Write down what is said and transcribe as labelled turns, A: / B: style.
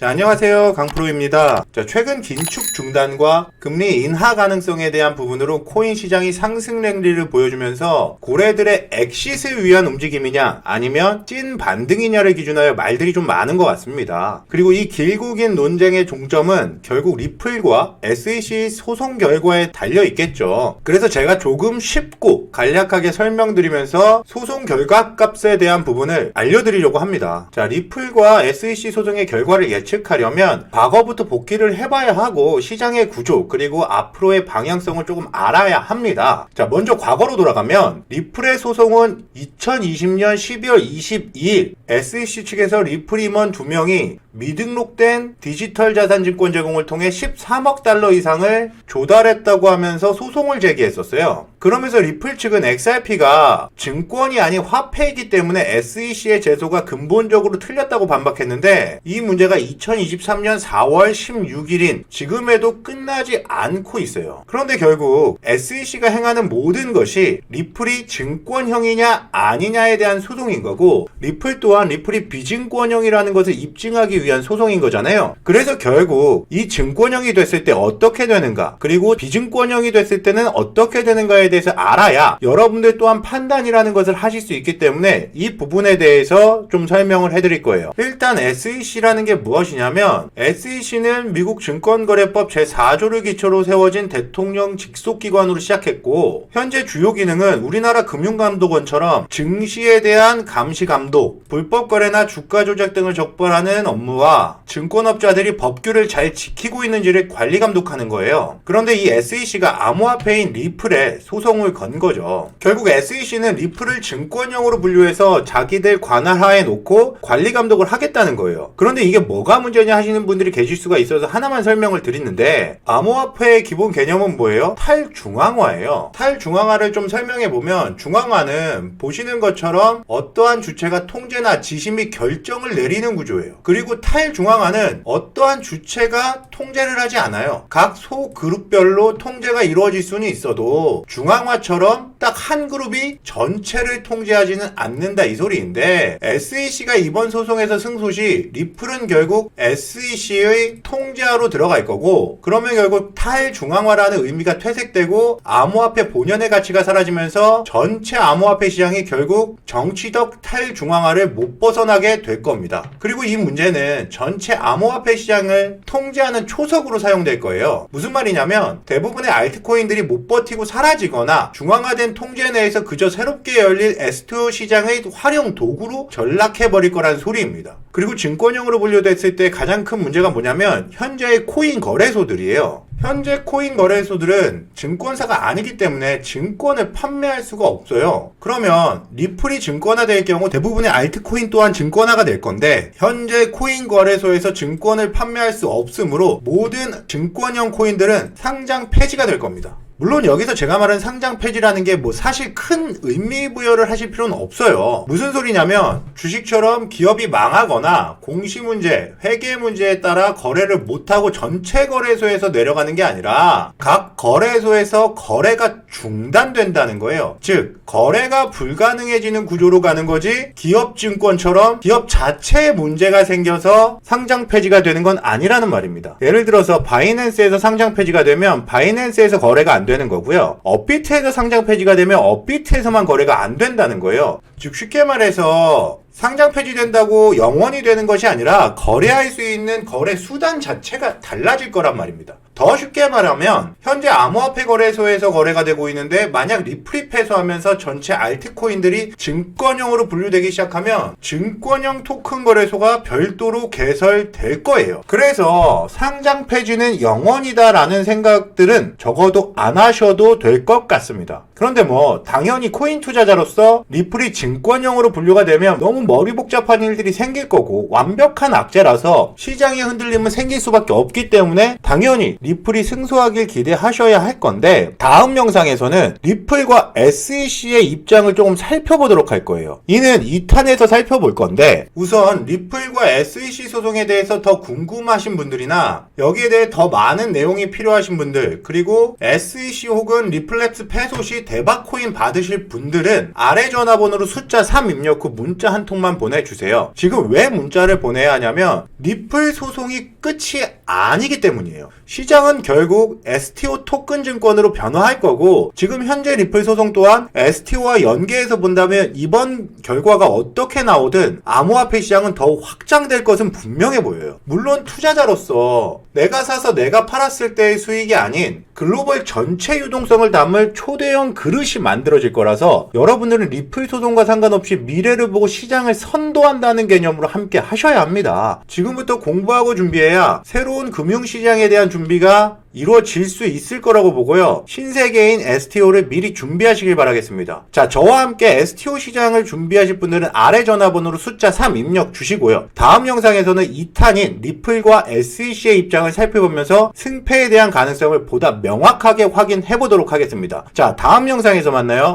A: 자, 안녕하세요. 강프로입니다. 자, 최근 긴축 중단과 금리 인하 가능성에 대한 부분으로 코인 시장이 상승 랠리를 보여주면서 고래들의 엑시트를 위한 움직임이냐 아니면 찐 반등이냐를 기준하여 말들이 좀 많은 것 같습니다. 그리고 이 길고 긴 논쟁의 종점은 결국 리플과 SEC 소송 결과에 달려 있겠죠. 그래서 제가 조금 쉽고 간략하게 설명드리면서 소송 결과 값에 대한 부분을 알려드리려고 합니다. 자, 리플과 SEC 소송의 결과를 예측하려면 과거부터 복기를 해봐야 하고 시장의 구조 그리고 앞으로의 방향성을 조금 알아야 합니다. 자, 먼저 과거로 돌아가면 리플의 소송은 2020년 12월 22일 SEC 측에서 리플 임원 2명이 미등록된 디지털 자산 증권 제공을 통해 13억 달러 이상을 조달했다고 하면서 소송을 제기했었어요. 그러면서 리플 측은 XRP가 증권이 아닌 화폐이기 때문에 SEC의 제소가 근본적으로 틀렸다고 반박했는데 이 문제가 2023년 4월 16일인 지금에도 끝나지 않고 있어요. 그런데 결국 SEC가 행하는 모든 것이 리플이 증권형이냐 아니냐에 대한 소송인 거고 리플 또한 리플이 비증권형이라는 것을 입증하기 위한 소송인 거잖아요. 그래서 결국 이 증권형이 됐을 때 어떻게 되는가 그리고 비증권형이 됐을 때는 어떻게 되는가에 대해서 알아야 여러분들 또한 판단이라는 것을 하실 수 있기 때문에 이 부분에 대해서 좀 설명을 해드릴 거예요. 일단 SEC라는 게 무엇이냐면 SEC는 미국 증권거래법 제4조를 기초로 세워진 대통령 직속기관으로 시작했고 현재 주요 기능은 우리나라 금융감독원처럼 증시에 대한 감시감독, 불법거래나 주가조작 등을 적발하는 업무와 증권업자들이 법규를 잘 지키고 있는지를 관리감독하는 거예요. 그런데 이 SEC가 암호화폐인 리플에 소송을 건 거죠. 결국 SEC는 리플을 증권형으로 분류해서 자기들 관할하에 놓고 관리감독을 하겠다는 거예요. 그런데 이게 뭐가 문제냐 하시는 분들이 계실 수가 있어서 하나만 설명을 드리는데 암호화폐의 기본 개념은 뭐예요? 탈중앙화예요. 탈중앙화를 좀 설명해보면 중앙화는 보시는 것처럼 어떠한 주체가 통제나 지시 및 결정을 내리는 구조예요. 그리고 탈중앙화는 어떠한 주체가 통제를 하지 않아요. 각 소그룹별로 통제가 이루어질 수는 있어도 중앙화처럼 딱 한 그룹이 전체를 통제하지는 않는다 이 소리인데 SEC가 이번 소송에서 승소 시 리플은 결국 SEC의 통제하로 들어갈 거고 그러면 결국 탈중앙화라는 의미가 퇴색되고 암호화폐 본연의 가치가 사라지면서 전체 암호화폐 시장이 결국 정치적 탈중앙화를 못 벗어나게 될 겁니다. 그리고 이 문제는 전체 암호화폐 시장을 통제하는 초석으로 사용될 거예요. 무슨 말이냐면 대부분의 알트코인들이 못 버티고 사라지거나 중앙화된 통제 내에서 그저 새롭게 열릴 S2 시장의 활용 도구로 전락해버릴 거라는 소리입니다. 그리고 증권형으로 분류됐을 때 가장 큰 문제가 뭐냐면 현재의 코인 거래소들이에요. 현재 코인 거래소들은 증권사가 아니기 때문에 증권을 판매할 수가 없어요. 그러면 리플이 증권화될 경우 대부분의 알트코인 또한 증권화가 될 건데 현재 코인 거래소에서 증권을 판매할 수 없으므로 모든 증권형 코인들은 상장 폐지가 될 겁니다. 물론 여기서 제가 말한 상장 폐지라는 게 뭐 사실 큰 의미 부여를 하실 필요는 없어요. 무슨 소리냐면 주식처럼 기업이 망하거나 공시 문제, 회계 문제에 따라 거래를 못하고 전체 거래소에서 내려가는 게 아니라 각 거래소에서 거래가 중단된다는 거예요. 즉 거래가 불가능해지는 구조로 가는 거지 기업 증권처럼 기업 자체에 문제가 생겨서 상장 폐지가 되는 건 아니라는 말입니다. 예를 들어서 바이낸스에서 상장 폐지가 되면 바이낸스에서 거래가 안 되는 거고요. 업비트에서 상장 폐지가 되면 업비트에서만 거래가 안 된다는 거예요. 즉 쉽게 말해서 상장 폐지된다고 영원히 되는 것이 아니라 거래할 수 있는 거래 수단 자체가 달라질 거란 말입니다. 더 쉽게 말하면 현재 암호화폐 거래소에서 거래가 되고 있는데 만약 리플이 패소하면서 전체 알트코인들이 증권형으로 분류되기 시작하면 증권형 토큰 거래소가 별도로 개설될 거예요. 그래서 상장 폐지는 영원이다라는 생각들은 적어도 안 하셔도 될 것 같습니다. 그런데 뭐 당연히 코인 투자자로서 리플이 증권형으로 분류가 되면 너무 머리 복잡한 일들이 생길 거고 완벽한 악재라서 시장의 흔들림은 생길 수밖에 없기 때문에 당연히 리플이 승소하길 기대하셔야 할 건데 다음 영상에서는 리플과 SEC의 입장을 조금 살펴보도록 할 거예요. 이는 2탄에서 살펴볼 건데 우선 리플과 SEC 소송에 대해서 더 궁금하신 분들이나 여기에 대해 더 많은 내용이 필요하신 분들 그리고 SEC 혹은 리플랩스 패소 시 대박 코인 받으실 분들은 아래 전화번호로 숫자 3 입력 후 문자 한 통만 보내주세요. 지금 왜 문자를 보내야 하냐면 리플 소송이 끝이 아니기 때문이에요. 시장은 결국 STO 토큰 증권으로 변화할 거고, 지금 현재 리플 소송 또한 STO와 연계해서 본다면 이번 결과가 어떻게 나오든 암호화폐 시장은 더욱 확장될 것은 분명해 보여요. 물론 투자자로서 내가 사서 내가 팔았을 때의 수익이 아닌 글로벌 전체 유동성을 담을 초대형 그릇이 만들어질 거라서 여러분들은 리플 소송과 상관없이 미래를 보고 시장을 선도한다는 개념으로 함께 하셔야 합니다. 지금부터 공부하고 준비해야 새로운 금융시장에 대한 준비가 이루어질 수 있을 거라고 보고요. 신세계인 STO를 미리 준비하시길 바라겠습니다. 자, 저와 함께 STO 시장을 준비하실 분들은 아래 전화번호로 숫자 3 입력 주시고요. 다음 영상에서는 2탄인 리플과 SEC의 입장을 살펴보면서 승패에 대한 가능성을 보다 명확하게 확인해 보도록 하겠습니다. 자, 다음 영상에서 만나요.